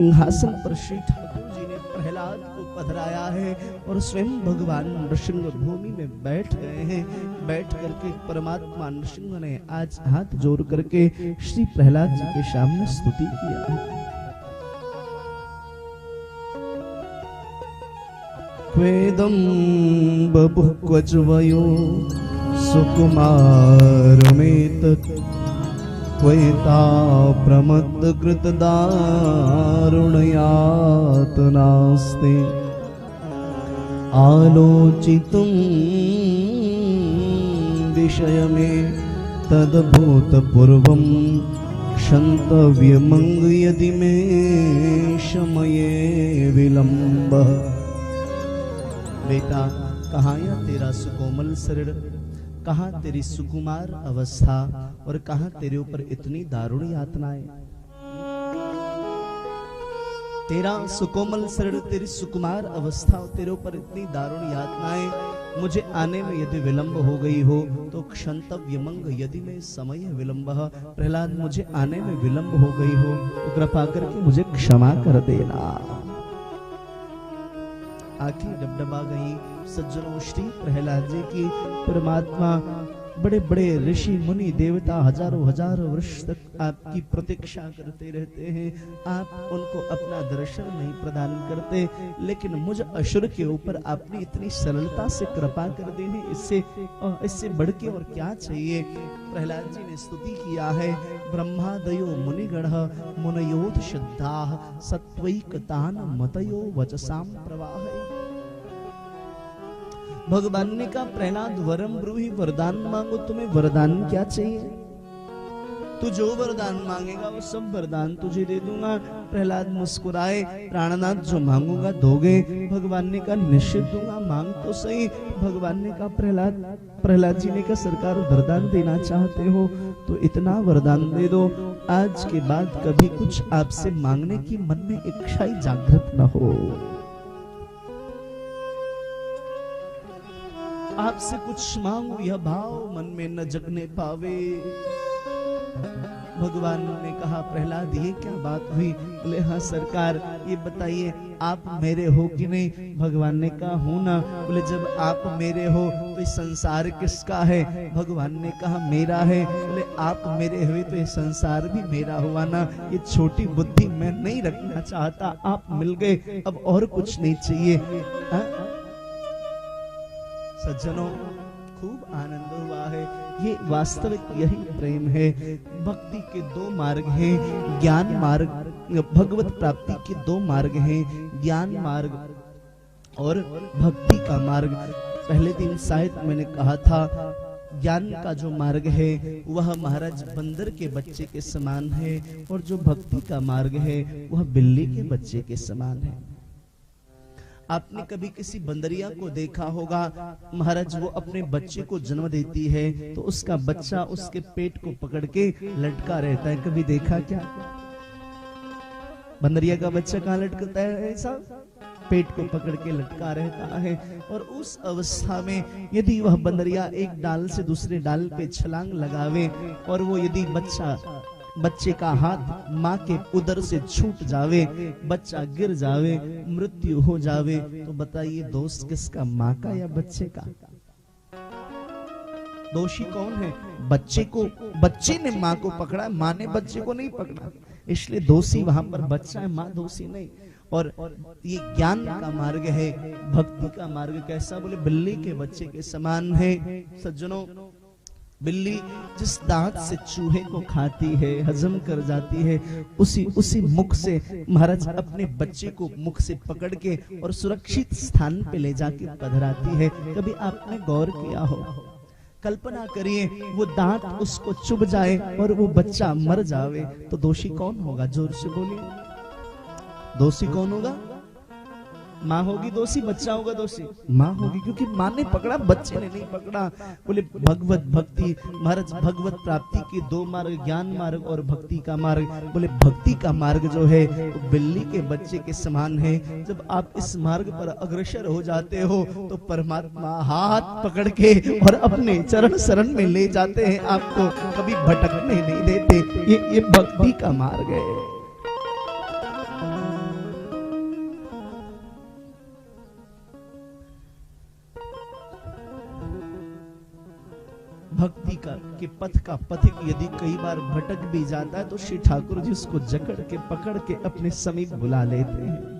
सिंहासन पर श्री ठाकुर जी ने प्रहलाद को पधराया है और स्वयं भगवान नृसिंह भूमि में बैठ गए हैं। बैठ करके परमात्मा नृसिंह ने आज हाथ जोड़ करके श्री प्रहलाद जी के सामने स्तुति किया है। क्वेदं बभुः क्वच वयो सुकुमारमेतत् त्वयिता प्रमत्तकृतदारुणयातनास्ते आलोचितुं विषयमे तद्भूतपूर्वं क्षन्तव्यमङ्ग यदि मे समये विलम्बः। बेटा, कहाँ या तेरा सुकोमल शरीर, कहाँ तेरी सुकुमार अवस्था और कहाँ तेरे ऊपर इतनी दारुण यातनाएं। तेरा सुकोमल शरीर, तेरी सुकुमार अवस्था और तेरे ऊपर इतनी दारुण यातनाएं, मुझे आने में यदि विलंब हो गई हो तो क्षन्तव्यमंग यदि में समय विलंब। प्रहलाद, मुझे आने में विलंब हो गई हो तो कृपा करके मुझे क्षमा कर देना। आंखें डबडबा गई। सज्जनों, श्री प्रहलाद जी की परमात्मा बड़े बड़े ऋषि मुनि देवता हजारों हजारों वर्ष तक आपकी प्रतीक्षा करते रहते हैं। आप उनको अपना दर्शन नहीं प्रदान करते, लेकिन मुझ असुर के ऊपर आपने इतनी सरलता से कृपा कर दी है। इससे बढ़ के और क्या चाहिए। प्रहलाद जी ने स्तुति किया है। ब्रह्मादयो मुनिगण मुनयोध श्रद्धा सत्वैकतान मतयो वचसाम प्रवाह। भगवान ने कहा, प्रहलाद वरम ब्रूहि, वरदान मांगो। तुम्हें वरदान क्या चाहिए? तू जो वरदान मांगेगा वो सब वरदान तुझे दे दूंगा। प्रहलाद मुस्कुराए। प्राणनाथ, जो मांगूंगा दोगे? भगवान ने कहा, निश्चित दूंगा, मांग तो सही। भगवान ने कहा, प्रहलाद जी ने कहा, सरकार वरदान देना चाहते हो तो इतना वरदान दे दो, आज के बाद कभी कुछ आपसे मांगने की मन में इच्छा ही जागृत न हो। आपसे कुछ मांगू यह भाव मन में न जगने पावे। भगवान ने कहा, प्रहलाद ये क्या बात हुई? बोले, हाँ सरकार, ये बताइए आप मेरे हो कि नहीं? भगवान ने कहा, हूं ना। बोले, जब आप मेरे हो तो ये संसार किसका है? भगवान ने कहा, मेरा है। बोले, आप मेरे हुए तो ये संसार भी मेरा हुआ ना। ये छोटी बुद्धि मैं नहीं रखना चाहता, आप मिल गए, अब और कुछ नहीं चाहिए। सज्जनों, खूब आनंद हुआ है। ये वास्तविक यही प्रेम है। भक्ति के दो मार्ग हैं, ज्ञान मार्ग, भगवत प्राप्ति के दो मार्ग हैं, ज्ञान मार्ग और भक्ति का मार्ग। पहले दिन शायद मैंने कहा था, ज्ञान का जो मार्ग है वह महाराज बंदर के बच्चे के समान है, और जो भक्ति का मार्ग है वह बिल्ली के बच्चे के समान है। आपने कभी किसी बंदरिया को देखा होगा, महाराज वो अपने बच्चे को जन्म देती है तो उसका बच्चा उसके पेट को पकड़ के लटका रहता है। कभी देखा क्या? बंदरिया का बच्चा कहाँ लटकता है? ऐसा पेट को पकड़ के लटका रहता है। और उस अवस्था में यदि वह बंदरिया एक डाल से दूसरे डाल पे छलांग लगावे और वो यदि बच्चे का हाथ माँ के उदर से छूट जावे, बच्चा गिर जावे, मृत्यु हो जावे, तो बताइए दोष किसका, माँ का या बच्चे का? दोषी कौन है? बच्चे ने माँ को पकड़ा, माँ ने बच्चे को नहीं पकड़ा, इसलिए दोषी वहां पर बच्चा है, माँ दोषी नहीं। और ये ज्ञान का मार्ग है। भक्ति का मार्ग कैसा? बोले, बिल्ली के बच्चे के समान है। सज्जनों, बिल्ली जिस दांत से चूहे को खाती है, हजम कर जाती है, उसी मुख से महाराज अपने बच्चे को मुख से पकड़ के और सुरक्षित स्थान पे ले जाके पधराती है। कभी आपने गौर किया हो? कल्पना करिए वो दांत उसको चुभ जाए और वो बच्चा मर जावे तो दोषी कौन होगा? जोर से बोलिए, दोषी कौन होगा? माँ होगी दोषी, बच्चा होगा दोषी? माँ होगी, क्योंकि माँ ने पकड़ा, बच्चे ने नहीं पकड़ा। बोले, भगवत भक्ति महाराज, भगवत प्राप्ति के दो मार्ग, ज्ञान मार्ग और भक्ति का मार्ग। बोले, भक्ति का मार्ग जो है वो बिल्ली के बच्चे के समान है। जब आप इस मार्ग पर अग्रसर हो जाते हो तो परमात्मा हाथ पकड़ के और अपने चरण शरण में ले जाते हैं, आपको कभी भटकने नहीं देते। ये भक्ति का मार्ग है। भक्ति का के पथ का पथिक यदि कई बार भटक भी जाता है तो श्री ठाकुर जी उसको जकड़ के पकड़ के अपने समीप बुला लेते हैं।